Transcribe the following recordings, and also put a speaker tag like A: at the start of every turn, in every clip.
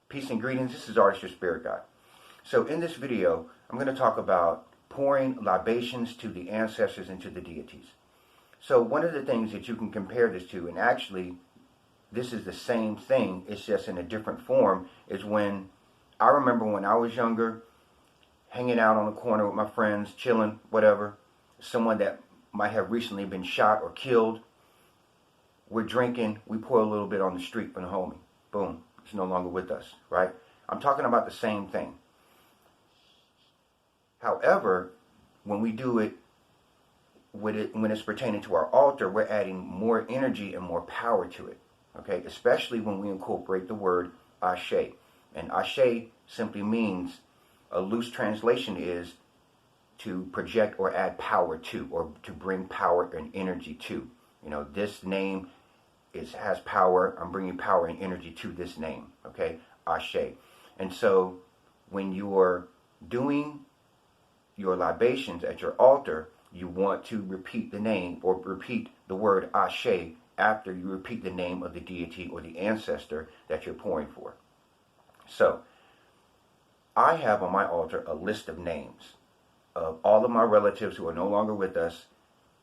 A: Peace and greetings. This is Artist Your Spirit Guide. So in this video, I'm going to talk about pouring libations to the ancestors and to the deities. So one of the things that you can compare this to, and actually this is the same thing, it's just in a different form, is when I remember when I was younger, hanging out on the corner with my friends, chilling, whatever, someone that might have recently been shot or killed. We're drinking, we pour a little bit on the street from the homie. Boom, it's no longer with us, right? I'm talking about the same thing. However, when we do it, when it's pertaining to our altar, we're adding more energy and more power to it, okay? Especially when we incorporate the word Ashe. And Ashe simply means, a loose translation is to project or add power to, or to bring power and energy to. You know, this name has power. I'm bringing power and energy to this name, okay? Ashe. And so when you're doing your libations at your altar, you want to repeat the name or repeat the word Ashe after you repeat the name of the deity or the ancestor that you're pouring for. So I have on my altar a list of names of all of my relatives who are no longer with us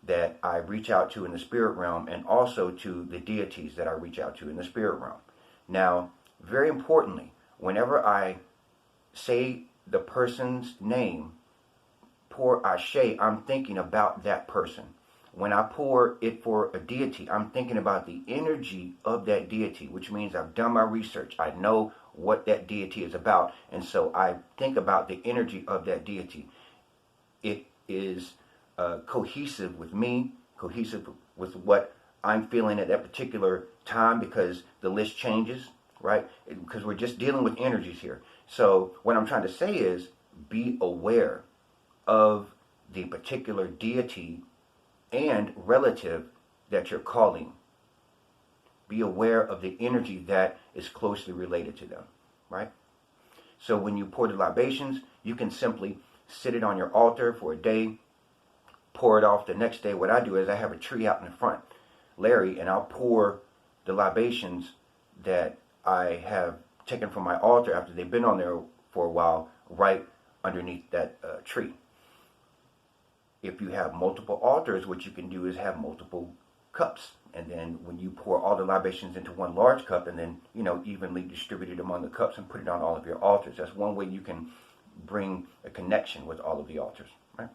A: that I reach out to in the spirit realm, and also to the deities that I reach out to in the spirit realm. Now, very importantly, whenever I say the person's name, pour Ashe, I'm thinking about that person. When I pour it for a deity, I'm thinking about the energy of that deity, which means I've done my research. I know what that deity is about, and so I think about the energy of that deity. It is cohesive with me, cohesive with what I'm feeling at that particular time, because the list changes, right? Because we're just dealing with energies here. So what I'm trying to say is, be aware of the particular deity and relative that you're calling. Be aware of the energy that is closely related to them, right? So when you pour the libations, you can simply sit it on your altar for a day, pour it off the next day. What I do is I have a tree out in the front, Larry, and I'll pour the libations that I have taken from my altar after they've been on there for a while right underneath that tree. If you have multiple altars, what you can do is have multiple cups. And then when you pour all the libations into one large cup, and then, evenly distribute it among the cups and put it on all of your altars. That's one way you can bring a connection with all of the altars, right?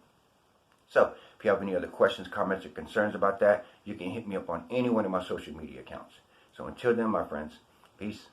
A: So if you have any other questions, comments, or concerns about that, you can hit me up on any one of my social media accounts. So until then, my friends, peace.